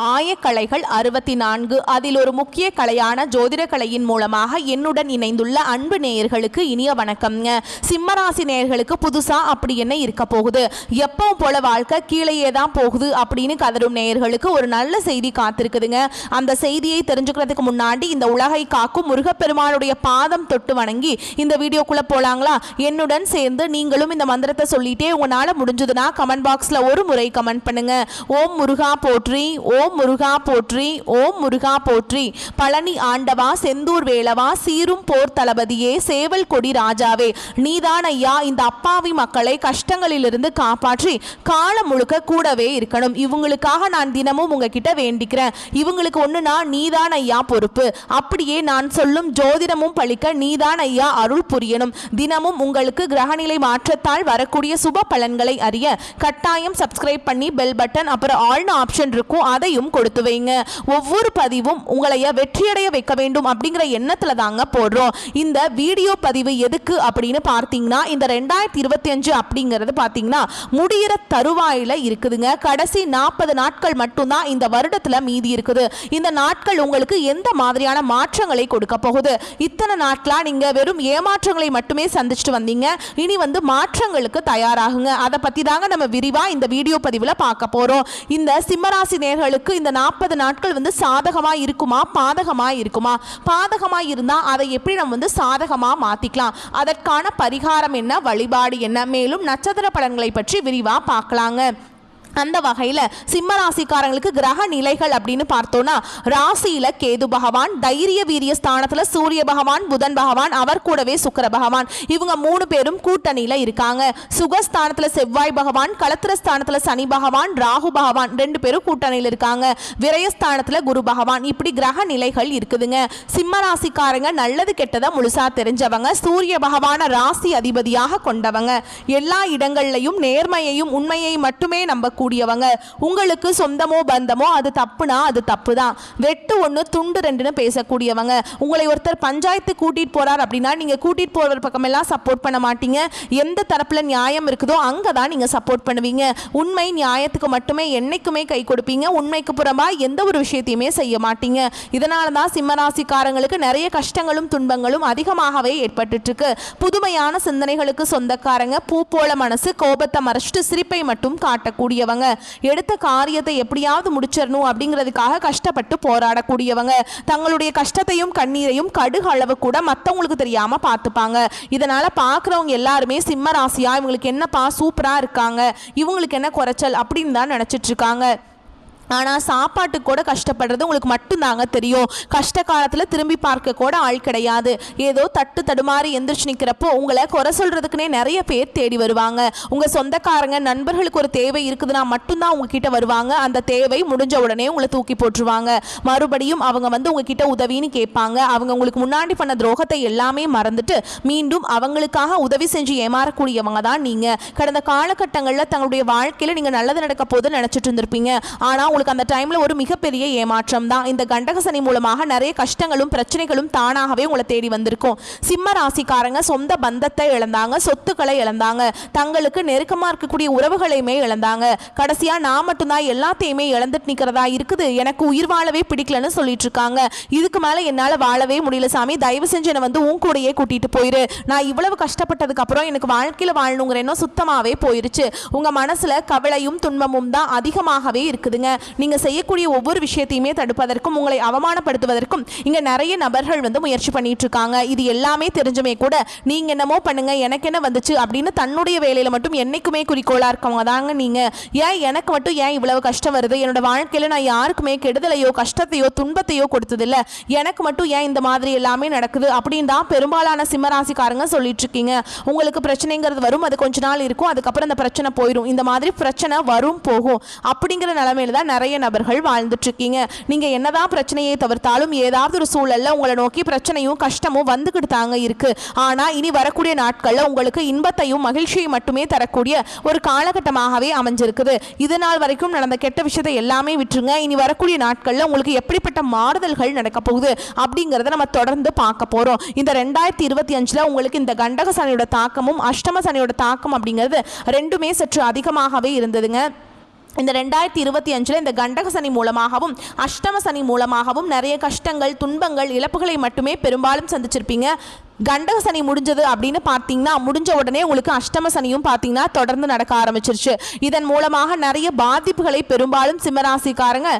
ஆயக்கலைகள் 64 அதில் ஒரு முக்கிய கலையான ஜோதிட கலையின் மூலமாக என்னுடன் இணைந்துள்ள அன்பு நேயர்களுக்கு இனிய வணக்கம்ங்க. சிம்மராசி நேயர்களுக்கு புதுசா அப்படி என்ன இருக்க போகுது, எப்பவும் போல வாழ்க்கை கீழேயே தான் போகுது அப்படின்னு கதரும் நேயர்களுக்கு ஒரு நல்ல செய்தி காத்திருக்குதுங்க. அந்த செய்தியை தெரிஞ்சுக்கிறதுக்கு முன்னாடி இந்த உலகை காக்கும் முருகப்பெருமானுடைய பாதம் தொட்டு வணங்கி இந்த வீடியோக்குள்ள போலாங்களா? என்னுடன் சேர்ந்து நீங்களும் இந்த மந்திரத்தை சொல்லிட்டே உங்களால முடிஞ்சதுன்னா கமெண்ட் பாக்ஸ்ல ஒரு முறை கமெண்ட் பண்ணுங்க. ஓம் முருகா போற்றி, ஓம் முருகா போற்றி, ஓம் முருகா போற்றி. பழனி ஆண்டவா, செந்தூர் வேலவா, சீரும் போர் தளபதியே, சேவல் கொடி ராஜாவே, நீதான் ஐயா இந்த அப்பாவி மக்களை கஷ்டங்களிலிருந்து காப்பாற்றி காலம் முழுக்க கூடவே இருக்கணும். இவங்களுக்காக நான் தினமும் உங்ககிட்ட வேண்டிக்கிறேன். இவங்களுக்கு ஒண்ணுனா நீதான் ஐயா பொறுப்பு. அப்படியே நான் சொல்லும் ஜோதிடமும் பழிக்க நீதான் ஐயா அருள் புரியணும். தினமும் உங்களுக்கு கிரகநிலை மாற்றத்தால் வரக்கூடிய சுப பலன்களை அறிய கட்டாயம் சப்ஸ்கிரைப் பண்ணி பெல் பட்டன் அப்புறம் ஆல்னு ஆப்ஷன் இருக்கும், அதை கொடுத்து வைங்க. ஒவ்வொரு பதிவும் உங்களைய வெற்றியடைய வைக்க வேண்டும் அப்படிங்கிற எண்ணத்துல தாங்க போடுறோம். இந்த வீடியோ பதிவு எதுக்கு அப்படின்னு பார்த்தீங்கன்னா, இந்த 2025 அப்படிங்கிறது பார்த்தீங்கன்னா முடிகிற தருவாயில இருக்குதுங்க. கடைசி 40 நாட்கள் மட்டும்தான் இந்த வருடத்துல மீதி இருக்குது. இந்த நாட்கள் உங்களுக்கு எந்த மாதிரியான மாற்றங்களை கொடுக்க போகுது? இத்தனை நாட்களா நீங்க வெறும் ஏமாற்றங்களை மட்டுமே சந்திச்சுட்டு வந்தீங்க. இனி மாற்றங்களுக்கு தயாராகுங்க. அதை பத்தி தாங்க நம்ம விரிவா இந்த வீடியோ பதிவுல பார்க்க போறோம். இந்த சிம்மராசி நேயர்களுக்கு இந்த 40 நாட்கள் சாதகமா இருக்குமா, பாதகமா இருக்குமா? பாதகமா இருந்தா அதை எப்படி நம்ம சாதகமா மாத்திக்கலாம்? அதற்கான பரிகாரம் என்ன, வழிபாடு என்ன, மேலும் நட்சத்திர பலன்களை பற்றி விரிவா பார்க்கலாங்க. அந்த வகையில் சிம்ம ராசிக்காரங்களுக்கு கிரக நிலைகள் அப்படின்னு பார்த்தோன்னா, ராசியில கேது பகவான், தைரிய வீரிய ஸ்தானத்துல சூரிய பகவான், புதன் பகவான், அவர் கூடவே சுக்கிர பகவான், இவங்க 3 பேரும் கூட்டணியில இருக்காங்க. சுகஸ்தானத்துல செவ்வாய் பகவான், களத்திரஸ்தானத்துல சனி பகவான், ராகு பகவான் 2 பேரும் கூட்டணியில் இருக்காங்க. விரயஸ்தானத்துல குரு பகவான். இப்படி கிரக நிலைகள் இருக்குதுங்க. சிம்ம ராசிக்காரங்க நல்லது கெட்டதை முழுசா தெரிஞ்சவங்க, சூரிய பகவான ராசி அதிபதியாக கொண்டவங்க, எல்லா இடங்கள்லையும் நேர்மையையும் உண்மையை மட்டுமே நம்ப கூடியவங்க. உங்களுக்கு சொந்தமோ பந்தமோ அது தப்புனா அது தப்பு தான். வெட்டு ஒன்று துண்டு ரெண்டுன்னு பேசக்கூடியவங்க. உங்களை ஒருத்தர் பஞ்சாயத்து கூட்டிட்டு போறார் அப்படின்னா நீங்க கூட்டிட்டு போற பக்கமெல்லாம் சப்போர்ட் பண்ண மாட்டீங்க. எந்த தரப்புல நியாயம் இருக்குதோ அங்கதான் நீங்க சப்போர்ட் பண்ணுவீங்க. உண்மை நியாயத்துக்கு மட்டுமே என்னைக்குமே கை கொடுப்பீங்க. உண்மைக்கு புறம்பா எந்த ஒரு விஷயத்தையுமே செய்ய மாட்டீங்க. இதனால தான் சிம்மராசிக்காரங்களுக்கு நிறைய கஷ்டங்களும் துன்பங்களும் அதிகமாகவே ஏற்பட்டு இருக்கு. புதுமையான சிந்தனைகளுக்கு சொந்தக்காரங்க, பூ போல மனசு, கோபத்தை மறைச்சிட்டு சிரிப்பை மட்டும் காட்டக்கூடியவங்க, எடுத்த காரியத்தை எப்படியாவது முடிச்சிடணும் அப்படிங்கிறதுக்காக கஷ்டப்பட்டு போராடக்கூடியவங்க, தங்களுடைய கஷ்டத்தையும் கண்ணீரையும் கடுகு அளவு கூட மற்றவங்களுக்கு தெரியாம பார்த்துப்பாங்க. இதனால பார்க்குறவங்க எல்லாருமே சிம்ம ராசியா இவங்களுக்கு என்னப்பா சூப்பரா இருக்காங்க, இவங்களுக்கு என்ன குறைச்சல் அப்படின்னு தான் நினைச்சிட்டு இருக்காங்க. ஆனால் சாப்பாட்டுக்கு கூட கஷ்டப்படுறது உங்களுக்கு மட்டும்தாங்க தெரியும். கஷ்ட காலத்தில் திரும்பி பார்க்க கூட ஆள் கிடையாது. ஏதோ தட்டு தடுமாறி எந்திரிச்சு நிற்கிறப்போ உங்களை குறை சொல்கிறதுக்குனே நிறைய பேர் தேடி வருவாங்க. உங்கள் சொந்தக்காரங்க நண்பர்களுக்கு ஒரு தேவை இருக்குதுன்னா மட்டும்தான் உங்ககிட்ட வருவாங்க. அந்த தேவை முடிஞ்ச உடனே உங்களை தூக்கி போட்டுருவாங்க. மறுபடியும் அவங்க உங்ககிட்ட உதவின்னு கேட்பாங்க. அவங்க உங்களுக்கு முன்னாடி பண்ண துரோகத்தை எல்லாமே மறந்துட்டு மீண்டும் அவங்களுக்காக உதவி செஞ்சு ஏமாறக்கூடியவங்க தான் நீங்கள். கடந்த காலகட்டங்களில் தங்களுடைய வாழ்க்கையில் நீங்கள் நல்லது நடக்க போது நினச்சிட்டு இருந்திருப்பீங்க. ஆனால் உங்களுக்கு அந்த டைம்ல ஒரு மிகப்பெரிய ஏமாற்றம் தான். இந்த கண்டக சனி மூலமாக நிறைய கஷ்டங்களும் பிரச்சனைகளும் தானாகவே உங்களை தேடி வந்திருக்கும். சிம்ம ராசிக்காரங்க சொந்த பந்தத்தை இழந்தாங்க, சொத்துக்களை இழந்தாங்க, தங்களுக்கு நெருக்கமா இருக்கக்கூடிய உறவுகளையுமே இழந்தாங்க. கடைசியா நான் மட்டும்தான் எல்லாத்தையுமே இழந்துட்டு நிக்கிறதா இருக்குது, எனக்கு உயிர் வாழவே பிடிக்கலன்னு சொல்லிட்டு இருக்காங்க. இதுக்கு மேல என்னால வாழவே முடியல சாமி, தயவு செஞ்சு என்னை உன் கூடயே கூட்டிட்டு போயிரு. நான் இவ்வளவு கஷ்டப்பட்டதுக்கு அப்புறம் எனக்கு வாழ்க்கையில வாழணுங்கிற எண்ணம் சுத்தமாவே போயிருச்சு. உங்க மனசுல கவலையும் துன்பமும் தான் அதிகமாகவே இருக்குதுங்க. நீங்க செய்யக்கூடிய ஒவ்வொரு விஷயத்தையுமே தடுப்பதற்கும் உங்களை அவமானப்படுத்துவதற்கும் இங்க நிறைய நபர்கள் முயற்சி பண்ணிட்டு இருக்காங்க. இது எல்லாமே தெரிஞ்சுமே கூட நீங்க என்னமோ பண்ணுங்க, எனக்கு என்ன வந்துச்சு அப்படின்னு தன்னுடைய வேலையில மட்டும் என்னைக்குமே குறிக்கோளா இருக்கவங்க தாங்க நீங்க. ஏன் எனக்கு மட்டும் ஏன் இவ்வளவு கஷ்டம் வருது, என்னோட வாழ்க்கையில நான் யாருக்குமே கெடுதலையோ கஷ்டத்தையோ துன்பத்தையோ கொடுத்ததில்லை, எனக்கு மட்டும் ஏன் இந்த மாதிரி எல்லாமே நடக்குது அப்படின்னு தான் பெரும்பாலான சிம்மராசிக்காரங்க சொல்லிட்டு இருக்கீங்க. உங்களுக்கு பிரச்சனைங்கிறது வரும், அது கொஞ்ச நாள் இருக்கும், அதுக்கப்புறம் அந்த பிரச்சனை போயிடும். இந்த மாதிரி பிரச்சனை வரும் போகும் அப்படிங்கிற நிலைமையில தான் நிறைய நபர்கள் வாழ்ந்துட்டு இருக்கீங்க. நீங்க என்னதான் பிரச்சனையை தவிர்த்தாலும் ஏதாவது ஒரு சூழல்ல உங்களை நோக்கி பிரச்சனையும் கஷ்டமும் வந்துகிட்டு தாங்க இருக்கு. ஆனா இனி வரக்கூடிய நாட்கள்ல உங்களுக்கு இன்பத்தையும் மகிழ்ச்சியை மட்டுமே தரக்கூடிய ஒரு காலகட்டமாகவே அமைஞ்சிருக்குது. இது நாள் வரைக்கும் நடந்த கெட்ட விஷயத்தை எல்லாமே விட்டுருங்க. இனி வரக்கூடிய நாட்கள்ல உங்களுக்கு எப்படிப்பட்ட மாறுதல்கள் நடக்க போகுது அப்படிங்கறத நம்ம தொடர்ந்து பார்க்க போறோம். இந்த 2025ல உங்களுக்கு இந்த கண்டக சனியோட தாக்கமும் அஷ்டம சனியோட தாக்கம் அப்படிங்கிறது ரெண்டுமே சற்று அதிகமாகவே இருந்ததுங்க. இந்த 2025 இந்த கண்டக சனி மூலமாகவும் அஷ்டம சனி மூலமாகவும் நிறைய கஷ்டங்கள், துன்பங்கள், இழப்புகளை மட்டுமே பெரும்பாலும் சந்திச்சிருப்பீங்க. கண்டக சனி முடிஞ்சது அப்படின்னு பார்த்தீங்கன்னா முடிஞ்ச உடனே உங்களுக்கு அஷ்டம சனியும் பார்த்தீங்கன்னா தொடர்ந்து நடக்க ஆரம்பிச்சிருச்சு. இதன் மூலமாக நிறைய பாதிப்புகளை பெரும்பாலும் சிம்மராசிக்காரங்க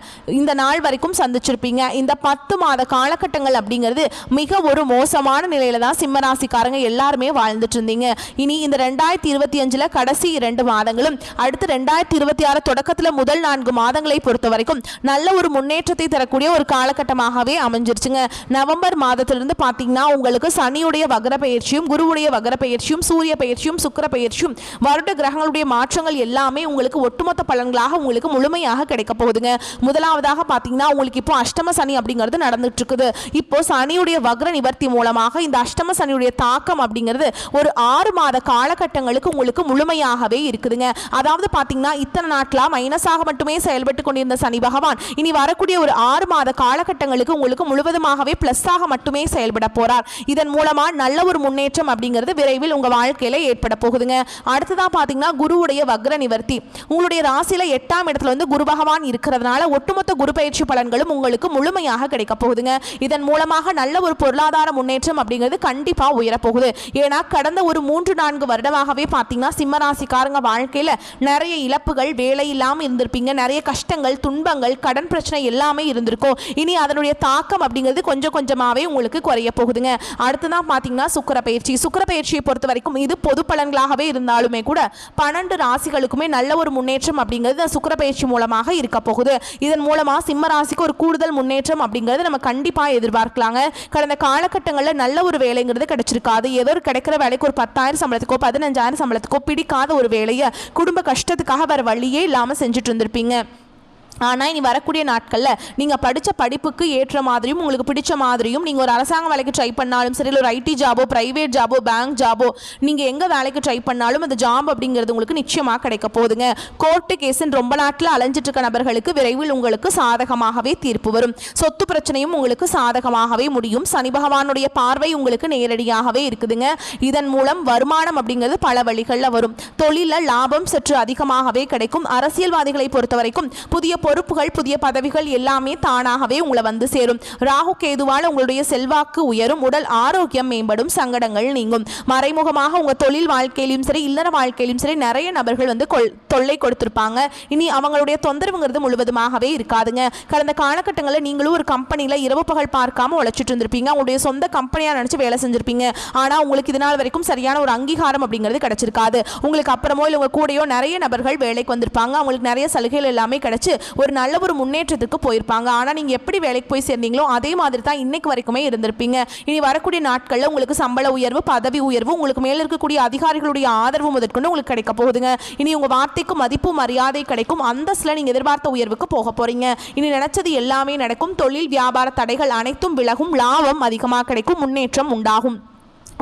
இந்த நாள் வரைக்கும் சந்திச்சிருப்பீங்க. இந்த 10 மாத காலகட்டங்கள் அப்படிங்கிறது மிக ஒரு மோசமான நிலையில தான் சிம்மராசிக்காரங்க எல்லாருமே வாழ்ந்துட்டு இருந்தீங்க. இனி இந்த 2025 கடைசி 2 மாதங்களும் அடுத்து 2026 தொடக்கத்தில் முதல் 4 மாதங்களை பொறுத்த வரைக்கும் நல்ல ஒரு முன்னேற்றத்தை தரக்கூடிய ஒரு காலகட்டமாகவே அமைஞ்சிருச்சுங்க. நவம்பர் மாதத்திலிருந்து பார்த்தீங்கன்னா உங்களுக்கு சனி வக்ர பயிற்சியும், குருவுடைய வக்ர பயிற்சியும், சூரிய பயிற்சியும், சுக்கிர பயிற்சியும், வருட கிரகங்களுடைய மாற்றங்கள் எல்லாமே உங்களுக்கு ஒட்டுமொத்த பலன்களாக உங்களுக்கு முழுமையாக கிடைக்க போகுதுங்க. முதலாவதாக பாத்தீங்கன்னா உங்களுக்கு இப்போ அஷ்டம சனி அப்படிங்கிறது நடந்துட்டு இருக்குது. இப்போ சனியுடைய வக்ர நிவர்த்தி மூலமாக இந்த அஷ்டம சனியுடைய தாக்கம் அப்படிங்கிறது ஒரு 6 மாத காலகட்டங்களுக்கு உங்களுக்கு முழுமையாகவே இருக்குதுங்க. அதாவது பாத்தீங்கன்னா இத்தனை நாட்களா மைனஸாக மட்டுமே செயல்பட்டு கொண்டிருந்த சனி பகவான் இனி வரக்கூடிய ஒரு 6 மாத காலகட்டங்களுக்கு உங்களுக்கு முழுவதுமாகவே பிளஸ்ஸாக மட்டுமே செயல்பட போறார். இதன் மூலமா நல்ல ஒரு முன்னேற்றம் அப்படிங்கிறது விரைவில் உங்க வாழ்க்கையில ஏற்பட போகுதுங்க. அடுத்ததா பாத்தீங்கன்னா குருவுடைய வக்ர நிவர்த்தி உங்களுடைய ராசியில 8ஆம் இடத்துல வந்து குரு பகவான் இருக்கிறதுனால ஒட்டுமொத்த குரு பயிற்சி பலன்களும் உங்களுக்கு முழுமையாக கிடைக்க போகுதுங்க. இதன் மூலமாக நல்ல ஒரு பொருளாதார முன்னேற்றம் அப்படிங்கிறது கண்டிப்பா உயரப்போகுது. ஏன்னா கடந்த ஒரு 3-4 வருடமாகவே பாத்தீங்கன்னா சிம்மராசிக்காரங்க வாழ்க்கையில நிறைய இழப்புகள், வேலை இல்லாம இருந்திருப்பீங்க, நிறைய கஷ்டங்கள், துன்பங்கள், கடன் பிரச்சனை எல்லாமே இருந்திருக்கும். இனி அதனுடைய தாக்கம் அப்படிங்கிறது கொஞ்சம் கொஞ்சமாவே உங்களுக்கு குறைய போகுதுங்க. அடுத்ததான் பாத்தீங்கன்னா சுக்கிர பயிற்சியை பொறுத்த வரைக்கும் இது பொது பலன்களாகவே இருந்தாலுமே கூட 12 ராசிகளுக்குமே நல்ல ஒரு முன்னேற்றம் அப்படிங்கிறது சுக்கிர பயிற்சி மூலமாக இருக்க போகுது. இதன் மூலமா சிம்ம ராசிக்கு ஒரு கூடுதல் முன்னேற்றம் அப்படிங்கிறது நம்ம கண்டிப்பா எதிர்பார்க்கலாங்க. கடந்த காலகட்டங்களில் நல்ல ஒரு வேலைங்கிறது கிடைச்சிருக்காது. ஏதோ ஒரு கிடைக்கிற வேலைக்கு ஒரு 10,000 சம்பளத்துக்கோ 15,000 சம்பளத்துக்கோ பிடிக்காத ஒரு வேலையை குடும்ப கஷ்டத்துக்காக வேற வழியே இல்லாம செஞ்சுட்டு இருந்திருப்பீங்க. ஆனால் இனி வரக்கூடிய நாட்களில் நீங்கள் படித்த படிப்புக்கு ஏற்ற மாதிரியும் உங்களுக்கு பிடிச்ச மாதிரியும் நீங்கள் ஒரு அரசாங்க வேலைக்கு ட்ரை பண்ணாலும் சரி, ஒரு ஐடி ஜாபோ, பிரைவேட் ஜாபோ, பேங்க் ஜாபோ, நீங்கள் எங்கே வேலைக்கு ட்ரை பண்ணாலும் அந்த ஜாப் அப்படிங்கிறது உங்களுக்கு நிச்சயமாக கிடைக்க போகுதுங்க. கோர்ட்டு கேஸுன்னு ரொம்ப நாட்டில் அலைஞ்சிட்டு இருக்க நபர்களுக்கு விரைவில் உங்களுக்கு சாதகமாகவே தீர்ப்பு வரும். சொத்து பிரச்சனையும் உங்களுக்கு சாதகமாகவே முடியும். சனி பகவானுடைய பார்வை உங்களுக்கு நேரடியாகவே இருக்குதுங்க. இதன் மூலம் வருமானம் அப்படிங்கிறது பல வழிகளில் வரும். தொழிலில் லாபம் சற்று அதிகமாகவே கிடைக்கும். அரசியல்வாதிகளை பொறுத்த வரைக்கும் புதிய பொறுப்புகள், புதிய பதவிகள் எல்லாமே தானாகவே உங்களை வந்து சேரும். ராகு கேதுவால் உங்களுடைய செல்வாக்கு உயரும், உடல் ஆரோக்கியம் மேம்படும், சங்கடங்கள் நீங்கும். மறைமுகமாக உங்க தொழில் வாழ்க்கையிலும் சரி, இல்லற வாழ்க்கையிலும் சரி நிறைய நபர்கள் வந்து தொல்லை கொடுத்திருப்பாங்க. இனி அவங்களுடைய தொந்தரவுங்கிறது முழுவதுமாகவே இருக்காதுங்க. கடந்த காலகட்டங்களில் நீங்களும் ஒரு கம்பெனியில் இரவு பகல் பார்க்காம உழைச்சிட்டு இருந்திருப்பீங்க. உங்களுடைய சொந்த கம்பெனியாக நினைச்சு வேலை செஞ்சிருப்பீங்க. ஆனா உங்களுக்கு இதனால் வரைக்கும் சரியான ஒரு அங்கீகாரம் அப்படிங்கிறது கிடைச்சிருக்காது. உங்களுக்கு அப்புறமோ இல்லை உங்க கூடயோ நிறைய நபர்கள் வேலைக்கு வந்திருப்பாங்க. அவங்களுக்கு நிறைய சலுகைகள் எல்லாமே கிடைச்சு ஒரு நல்ல ஒரு முன்னேற்றத்துக்கு போயிருப்பாங்க. ஆனால் நீங்கள் எப்படி வேலைக்கு போய் சேர்ந்தீங்களோ அதே மாதிரி தான் இன்னைக்கு வரைக்குமே இருந்திருப்பீங்க. இனி வரக்கூடிய நாட்களில் உங்களுக்கு சம்பள உயர்வு, பதவி உயர்வு, உங்களுக்கு மேலே இருக்கக்கூடிய அதிகாரிகளுடைய ஆதரவு முதற்கொண்டு உங்களுக்கு கிடைக்க போகுதுங்க. இனி உங்கள் வார்த்தைக்கு மதிப்பு, மரியாதை கிடைக்கும். அந்தஸ்தில் நீங்கள் எதிர்பார்த்த உயர்வுக்கு போக போறீங்க. இனி நினைச்சது எல்லாமே நடக்கும். தொழில் வியாபார தடைகள் அனைத்தும் விலகும். லாபம் அதிகமாக கிடைக்கும். முன்னேற்றம் உண்டாகும்.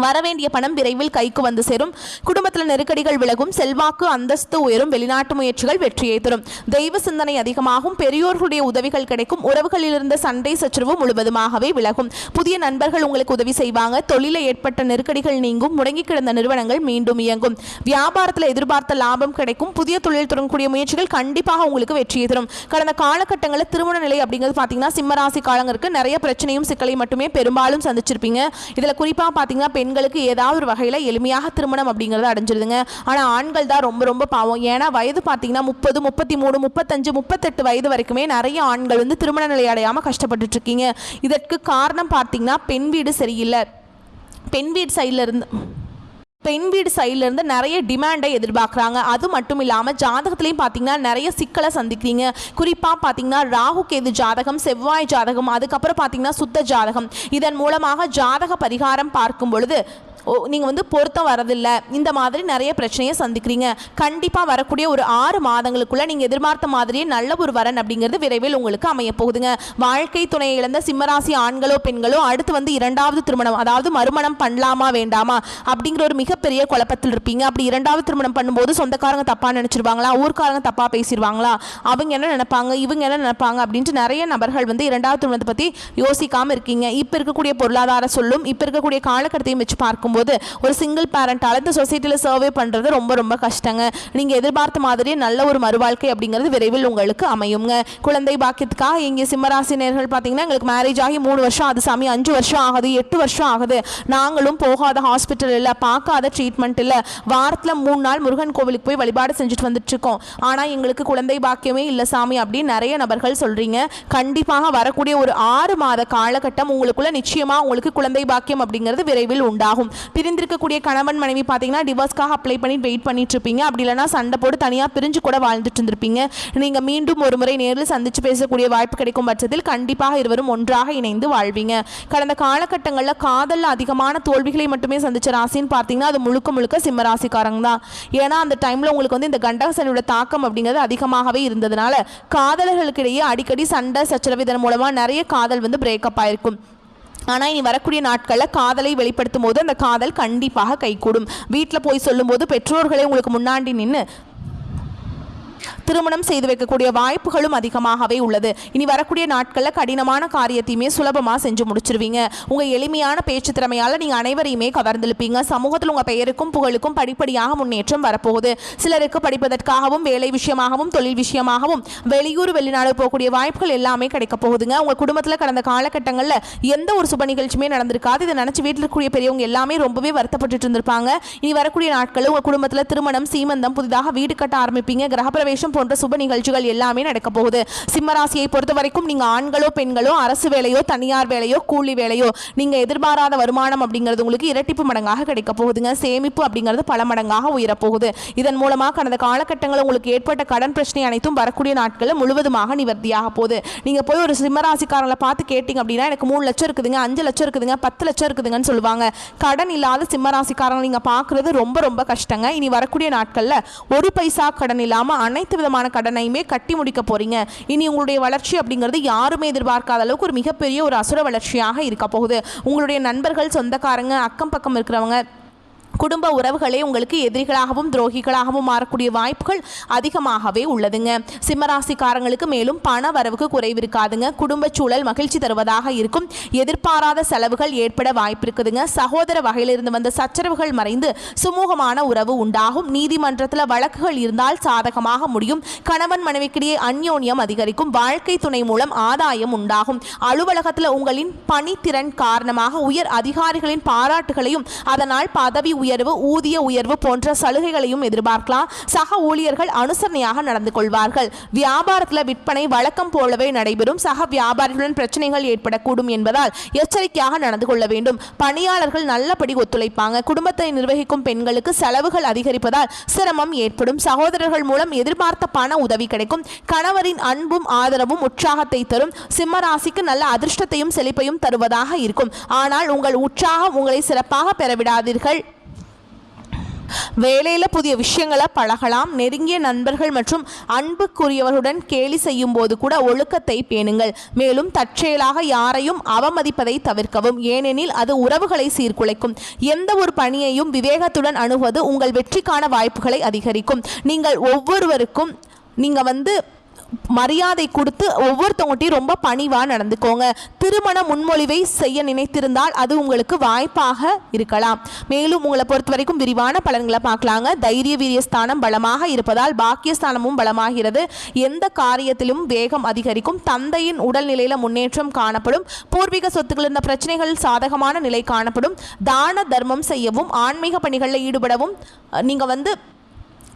வரவேண்டிய பணம் விரைவில் கைக்கு வந்து சேரும். குடும்பத்தில் நெருக்கடிகள் விலகும். செல்வாக்கு, அந்தஸ்து உயரும். வெளிநாட்டு முயற்சிகள் வெற்றியை தரும். தெய்வ சிந்தனை அதிகமாகும். பெரியோர்களுடைய உதவிகள் கிடைக்கும். உறவுகளில் இருந்த சண்டை சச்சரவு முழுவதுமாகவே விலகும். புதிய நண்பர்கள் உங்களுக்கு உதவி செய்வாங்க. தொழிலில் ஏற்பட்ட நெருக்கடிகள் நீங்கும். முடங்கி கிடந்த நிறுவனங்கள் மீண்டும் இயங்கும். வியாபாரத்தில் எதிர்பார்த்த லாபம் கிடைக்கும். புதிய தொழில் தொடங்கக்கூடிய முயற்சிகள் கண்டிப்பாக உங்களுக்கு வெற்றியை தரும். கடந்த காலகட்டங்களில் திருமண நிலை அப்படிங்கிறது பார்த்தீங்கன்னா சிம்மராசி காலங்களுக்கு நிறைய பிரச்சனையும் சிக்கலையும் மட்டுமே பெரும்பாலும் சந்திச்சிருப்பீங்க. இதில் குறிப்பாக பார்த்தீங்கன்னா பெண்களுக்கு ஏதாவது ஒரு வகையில் எளிமையாக திருமணம் அப்படிங்கிறது அடைஞ்சிருதுங்க. ஆனால் ஆண்கள் தான் ரொம்ப ரொம்ப பாவம். ஏன்னா வயது பார்த்தீங்கன்னா 30, 33, 35, 38 வயது வரைக்குமே நிறைய ஆண்கள் வந்து திருமண நிலை அடையாமல் கஷ்டப்பட்டுட்டு இருக்கீங்க. இதற்கு காரணம் பார்த்தீங்கன்னா பெண் வீடு சரியில்லை. பெண் வீடு சைட்லேருந்து நிறைய டிமாண்டை எதிர்பார்க்குறாங்க. அது மட்டும் இல்லாமல் ஜாதகத்துலேயும் பார்த்தீங்கன்னா நிறைய சிக்கலை சந்திக்கிறீங்க. குறிப்பாக பார்த்தீங்கன்னா ராகு கேது ஜாதகம், செவ்வாய் ஜாதகம், அதுக்கப்புறம் பார்த்தீங்கன்னா சுத்த ஜாதகம். இதன் மூலமாக ஜாதக பரிகாரம் பார்க்கும் பொழுது நீங்கள் வந்து பொருத்தம் வரதில்லை, இந்த மாதிரி நிறைய பிரச்சனையை சந்திக்கிறீங்க. கண்டிப்பாக வரக்கூடிய ஒரு 6 மாதங்களுக்குள்ளே நீங்கள் எதிர்பார்த்த மாதிரியே நல்ல ஒரு வரன் அப்படிங்கிறது விரைவில் உங்களுக்கு அமைய போகுதுங்க. வாழ்க்கை துணையை இழந்த சிம்மராசி ஆண்களோ பெண்களோ அடுத்து வந்து 2வது திருமணம், அதாவது மறுமணம் பண்ணலாமா வேண்டாமா அப்படிங்கிற ஒரு மிகப்பெரிய குழப்பத்தில் இருப்பீங்க. அப்படி 2வது திருமணம் பண்ணும்போது சொந்தக்காரங்க தப்பாக நினச்சிருவாங்களா, ஊர்க்காரங்க தப்பாக பேசிடுவாங்களா, அவங்க என்ன நினைப்பாங்க, இவங்க என்ன நினைப்பாங்க அப்படின்ட்டு நிறைய நபர்கள் வந்து 2வது திருமணத்தை பற்றி யோசிக்காமல் இருக்கீங்க. இப்போ இருக்கக்கூடிய பொருளாதார சொல்லும் இப்போ இருக்கக்கூடிய காலகட்டத்தையும் வச்சு பார்க்கும் இருக்கும்போது ஒரு சிங்கிள் பேரண்டால் இந்த சொசைட்டியில் சர்வே பண்ணுறது ரொம்ப ரொம்ப கஷ்டங்க. நீங்கள் எதிர்பார்த்த மாதிரியே நல்ல ஒரு மறுவாழ்க்கை அப்படிங்கிறது விரைவில் உங்களுக்கு அமையுங்க. குழந்தை பாக்கியத்துக்காக இங்கே சிம்மராசி நேயர்கள் பார்த்தீங்கன்னா எங்களுக்கு மேரேஜ் ஆகி 3 வருஷம் ஆகுது சாமி, 5 வருஷம் ஆகுது, 8 வருஷம் ஆகுது, நாங்களும் போகாத ஹாஸ்பிட்டல் இல்லை, பார்க்காத ட்ரீட்மெண்ட் இல்லை, வாரத்தில் 3 நாள் முருகன் கோவிலுக்கு போய் வழிபாடு செஞ்சுட்டு வந்துட்டு இருக்கோம், ஆனால் எங்களுக்கு குழந்தை பாக்கியமே இல்லை சாமி அப்படின்னு நிறைய நபர்கள் சொல்கிறீங்க. கண்டிப்பாக வரக்கூடிய ஒரு 6 மாத காலகட்டம் உங்களுக்குள்ள நிச்சயமாக உங்களுக்கு குழந்தை பாக்கியம் அப்படிங்கிறது விரைவில் உண்டாகும். பிரிந்திருக்கக்கூடிய கணவன் மனைவி பார்த்தீங்கன்னா டிவோர்ஸ்க்காக அப்ளை பண்ணி வெயிட் பண்ணிட்டு இருப்பீங்க. அப்படி இல்லைனா சண்டை போட்டு தனியாக பிரிஞ்சு கூட வாழ்ந்துட்டு இருந்திருப்பீங்க. நீங்கள் மீண்டும் ஒரு முறை நேரில் சந்திச்சு பேசக்கூடிய வாய்ப்பு கிடைக்கும் பட்சத்தில் கண்டிப்பாக இருவரும் ஒன்றாக இணைந்து வாழ்வீங்க. கடந்த காலகட்டங்களில் காதலில் அதிகமான தோல்விகளை மட்டுமே சந்திச்ச ராசின்னு பார்த்தீங்கன்னா அது முழுக்க முழுக்க சிம்ம ராசிக்காரங்க தான். ஏன்னா அந்த டைமில் உங்களுக்கு வந்து இந்த கண்டகசனியோட தாக்கம் அப்படிங்கிறது அதிகமாகவே இருந்ததுனால காதலர்களுக்கிடையே அடிக்கடி சண்டை சச்சரவு இதன் மூலமாக நிறைய காதல் வந்து பிரேக்கப் ஆயிருக்கும். ஆனால் இனி வரக்கூடிய நாட்களில் காதலை வெளிப்படுத்தும் போது அந்த காதல் கண்டிப்பாக கைகூடும். வீட்டில் போய் சொல்லும்போது பெற்றோர்களே உங்களுக்கு முன்னாடி நின்று திருமணம் செய்து வைக்கக்கூடிய வாய்ப்புகளும் அதிகமாகவே உள்ளது. இனி வரக்கூடிய நாட்களில் கடினமான காரியத்தையுமே சுலபமாக செஞ்சு முடிச்சிருவீங்க. உங்கள் எளிமையான பேச்சு திறமையால் நீங்கள் அனைவரையுமே கவர்ந்திருப்பீங்க. சமூகத்தில் உங்கள் பெயருக்கும் புகழுக்கும் படிப்படியாக முன்னேற்றம் வரப்போகுது. சிலருக்கு படிப்பதற்காகவும் வேலை விஷயமாகவும் தொழில் விஷயமாகவும் வெளியூர் வெளிநாடு போகக்கூடிய வாய்ப்புகள் எல்லாமே கிடைக்க போகுதுங்க. உங்கள் குடும்பத்தில் கடந்த காலகட்டங்களில் எந்த ஒரு சுப நிகழ்ச்சியுமே நடந்திருக்காது. இதை நினச்சி வீட்டில் இருக்கக்கூடிய பெரியவங்க எல்லாமே ரொம்பவே வருத்தப்பட்டு இருந்திருப்பாங்க. இனி வரக்கூடிய நாட்களில் உங்கள் குடும்பத்தில் திருமணம், சீமந்தம், புதிதாக வீடு கட்ட ஆரம்பிப்பீங்க. கிரகப்பிரவேசம் போன்ற சுப நிகழ்ச்சிகள் எல்லாமே நடக்க போகுது. சிம்மராசியை பொறுத்த வரைக்கும் நீங்க ஆண்களோ பெண்களோ அரசு வேலையோ தனியார் வேலையோ கூலி வேலையோ நீங்க எதிர்பாராத வருமானம் அப்படிங்கிறது உங்களுக்கு இரட்டிப்பு மடங்காக கிடைக்க போகுதுங்க. சேமிப்பு அப்படிங்கிறது பல மடங்காக உயரப்போகுது. இதன் மூலமாக கடந்த காலகட்டங்களில் உங்களுக்கு ஏற்பட்ட கடன் பிரச்சனை அனைத்தும் வரக்கூடிய நாட்களில் முழுவதுமாக நிவர்த்தியாக போகுது. நீங்க போய் ஒரு சிம்மராசிக்காரங்களை பார்த்து கேட்டீங்க அப்படின்னா எனக்கு 3 லட்சம் இருக்குதுங்க, 5 லட்சம் இருக்குதுங்க, 10 லட்சம் இருக்குதுங்கன்னு சொல்லுவாங்க. கடன் இல்லாத சிம்மராசிக்காரங்களை நீங்க பார்க்கறது ரொம்ப ரொம்ப கஷ்டங்க. இனி வரக்கூடிய நாட்களில் ஒரு பைசா கடன் இல்லாம அனைத்து விதமான கடனையுமே கட்டி முடிக்க போறீங்க. இனி உங்களுடைய வளர்ச்சி அப்படிங்கிறது யாருமே எதிர்பார்க்காத அளவுக்கு ஒரு மிகப்பெரிய ஒரு அசுர வளர்ச்சியாக இருக்க போகுது. உங்களுடைய நண்பர்கள், சொந்தக்காரங்க, அக்கம் பக்கம் இருக்கிறவங்க, குடும்ப உறவுகளே உங்களுக்கு எதிரிகளாகவும் துரோகிகளாகவும் மாறக்கூடிய வாய்ப்புகள் அதிகமாகவே உள்ளதுங்க. சிம்மராசிக்காரங்களுக்கு மேலும் பண வரவுக்கு குறைவு இருக்காதுங்க. குடும்ப சூழல் மகிழ்ச்சி தருவதாக இருக்கும். எதிர்பாராத செலவுகள் ஏற்பட வாய்ப்பு இருக்குதுங்க. சகோதர வகையிலிருந்து வந்த சச்சரவுகள் மறைந்து சுமூகமான உறவு உண்டாகும். நீதிமன்றத்தில் வழக்குகள் இருந்தால் சாதகமாக முடியும். கணவன் மனைவிக்கிடையே அந்யோன்யம் அதிகரிக்கும். வாழ்க்கை துணை மூலம் ஆதாயம் உண்டாகும். அலுவலகத்தில் உங்களின் பணித்திறன் காரணமாக உயர் அதிகாரிகளின் பாராட்டுகளையும் அதனால் பதவி உயர்வு, ஊதிய உயர்வு போன்ற சலுகைகளையும் எதிர்பார்க்கலாம். சக ஊழியர்கள் அனுசரணையாக நடந்து கொள்வார்கள். வியாபாரத்தில் விற்பனை வழக்கம் போலவே நடைபெறும். சக வியாபாரிகளுடன் பிரச்சனைகள் ஏற்படக்கூடும் என்பதால் எச்சரிக்கையாக நடந்து கொள்ள வேண்டும். பணியாளர்கள் நல்லபடி ஒத்துழைப்பாங்க. குடும்பத்தை நிர்வகிக்கும் பெண்களுக்கு செலவுகள் அதிகரிப்பதால் சிரமம் ஏற்படும். சகோதரர்கள் மூலம் எதிர்பார்த்த பண உதவி கிடைக்கும். கணவரின் அன்பும் ஆதரவும் உற்சாகத்தை தரும். சிம்ம ராசிக்கு நல்ல அதிர்ஷ்டத்தையும் செழிப்பையும் தருவதாக இருக்கும். ஆனால் உங்கள் உற்சாகம் உங்களை சிறப்பாக பெறவிடாதீர்கள். வேலையில் புதிய விஷயங்களை பழகலாம். நெருங்கிய நண்பர்கள் மற்றும் அன்புக்குரியவர்களுடன் கேலி செய்யும் போது கூட ஒழுக்கத்தை பேணுங்கள். மேலும் தற்செயலாக யாரையும் அவமதிப்பதை தவிர்க்கவும், ஏனெனில் அது உறவுகளை சீர்குலைக்கும். எந்த ஒரு பணியையும் விவேகத்துடன் அணுகுவது உங்கள் வெற்றிக்கான வாய்ப்புகளை அதிகரிக்கும். நீங்கள் ஒவ்வொருவருக்கும் மரியாதை கொடுத்து ஒவ்வொருத்தவங்கள்ட்டையும் ரொம்ப பணிவாக நடந்துக்கோங்க. திருமண முன்மொழிவை செய்ய நினைத்திருந்தால் அது உங்களுக்கு வாய்ப்பாக இருக்கலாம். மேலும் உங்களை பொறுத்த வரைக்கும் விரிவான பலன்களை பார்க்கலாங்க. தைரிய வீரியஸ்தானம் பலமாக இருப்பதால் பாக்கியஸ்தானமும் பலமாகிறது. எந்த காரியத்திலும் வேகம் அதிகரிக்கும். தந்தையின் உடல்நிலையில் முன்னேற்றம் காணப்படும். பூர்வீக சொத்துக்கள் இருந்த பிரச்சனைகள் சாதகமான நிலை காணப்படும். தான தர்மம் செய்யவும் ஆன்மீக பணிகளில் ஈடுபடவும் நீங்கள்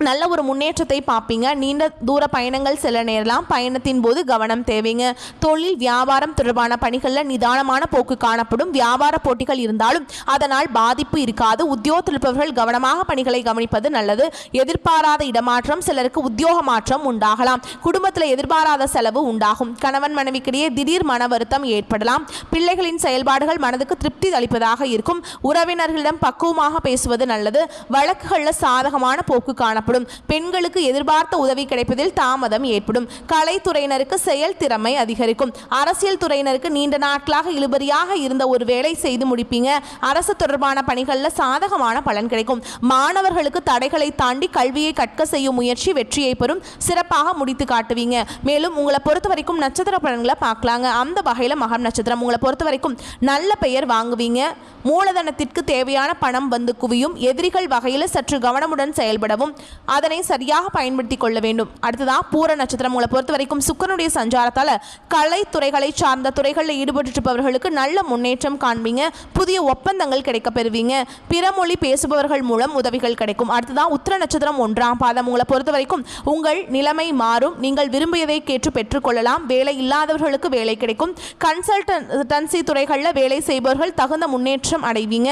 நல்ல ஒரு முன்னேற்றத்தை பார்ப்பீங்க. நீண்ட தூர பயணங்கள் செல்ல நேரலாம். பயணத்தின் போது கவனம் தேவைங்க. தொழில் வியாபாரம் தொடர்பான பணிகளில் நிதானமான போக்கு காணப்படும். வியாபார போட்டிகள் இருந்தாலும் அதனால் பாதிப்பு இருக்காது. உத்தியோகத்தில் இருப்பவர்கள் கவனமாக பணிகளை கவனிப்பது நல்லது. எதிர்பாராத இடமாற்றம், சிலருக்கு உத்தியோக மாற்றம் உண்டாகலாம். குடும்பத்தில் எதிர்பாராத செலவு உண்டாகும். கணவன் மனைவிக்கிடையே திடீர் மன வருத்தம் ஏற்படலாம். பிள்ளைகளின் செயல்பாடுகள் மனதுக்கு திருப்தி அளிப்பதாக இருக்கும். உறவினர்களிடம் பக்குவமாக பேசுவது நல்லது. வழக்குகளில் சாதகமான போக்கு காணப்படும். காணப்படும். பெண்களுக்கு எதிர்பார்த்த உதவி கிடைப்பதில் தாமதம் ஏற்படும். கலைத்துறையினருக்கு செயல் திறமை அதிகரிக்கும். அரசியல் துறையினருக்கு நீண்ட நாட்களாக இழுபறியாக இருந்த ஒரு வேலை செய்து முடிப்பீங்க. அரசு தொடர்பான பணிகளில் சாதகமான பலன் கிடைக்கும். மாணவர்களுக்கு தடைகளை தாண்டி கல்வியை கற்க செய்யும் முயற்சி வெற்றியை பெறும். சிறப்பாக முடித்து காட்டுவீங்க. மேலும் உங்களை பொறுத்த வரைக்கும் நட்சத்திர பலன்களை பார்க்கலாங்க. அந்த வகையில் மகம் நட்சத்திரம் உங்களை பொறுத்த வரைக்கும் நல்ல பெயர் வாங்குவீங்க. மூலதனத்திற்கு தேவையான பணம் வந்து குவியும். எதிரிகள் வகையில் சற்று கவனமுடன் செயல்படவும் அதனை சரியாக பயன்படுத்திக் கொள்ள வேண்டும். அடுத்ததான் பூர நட்சத்திரம் உங்களை பொறுத்த வரைக்கும் சுக்கிரனுடைய சஞ்சாரத்தால் கலைத்துறைகளை சார்ந்த துறைகளில் ஈடுபட்டிருப்பவர்களுக்கு நல்ல முன்னேற்றம் காண்பீங்க. புதிய ஒப்பந்தங்கள் கிடைக்க பெறுவீங்க. பிற மொழி பேசுபவர்கள் மூலம் உதவிகள் கிடைக்கும். அடுத்ததான் உத்திர நட்சத்திரம் 1ஆம் பாதம் உங்களை பொறுத்த வரைக்கும் உங்கள் நிலைமை மாறும். நீங்கள் விரும்பியதை கேட்டு பெற்றுக்கொள்ளலாம். வேலை இல்லாதவர்களுக்கு வேலை கிடைக்கும். கன்சல்டன்சி துறைகளில் வேலை செய்பவர்கள் தகுந்த முன்னேற்றம் அடைவீங்க.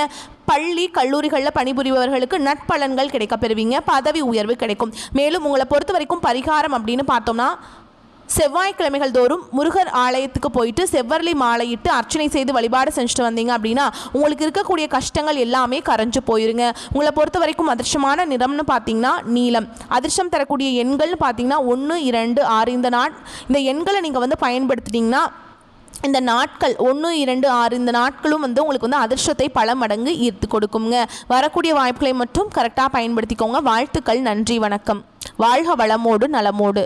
பள்ளி கல்லூரிகளில் பணிபுரிபவர்களுக்கு நட்பலன்கள் கிடைக்க பெறுவீங்க. பதவி உயர்வு கிடைக்கும். மேலும் உங்களை பொறுத்த வரைக்கும் பரிகாரம் அப்படின்னு பார்த்தோம்னா செவ்வாய்க்கிழமைகள் தோறும் முருகர் ஆலயத்துக்கு போயிட்டு செவ்வரளி மாலையிட்டு அர்ச்சனை செய்து வழிபாடு செஞ்சுட்டு வந்தீங்க அப்படின்னா உங்களுக்கு இருக்கக்கூடிய கஷ்டங்கள் எல்லாமே கரைஞ்சு போயிருங்க. உங்களை பொறுத்த வரைக்கும் அதிர்ஷ்டமான நிறம்னு பார்த்தீங்கன்னா நீலம். அதிர்ஷ்டம் தரக்கூடிய எண்கள்னு பார்த்தீங்கன்னா 1, 2, 6. இந்த எண்களை நீங்கள் வந்து பயன்படுத்தினீங்கன்னா இந்த நாட்கள் 1, 2, 6 இந்த நாட்களும் வந்து உங்களுக்கு வந்து அதிர்ஷ்டத்தை பல மடங்கு ஈர்த்து கொடுக்குங்க. வரக்கூடிய வாய்ப்புகளை மட்டும் கரெக்டாக பயன்படுத்திக்கோங்க. வாழ்த்துக்கள். நன்றி, வணக்கம். வாழ்க வளமோடு நலமோடு.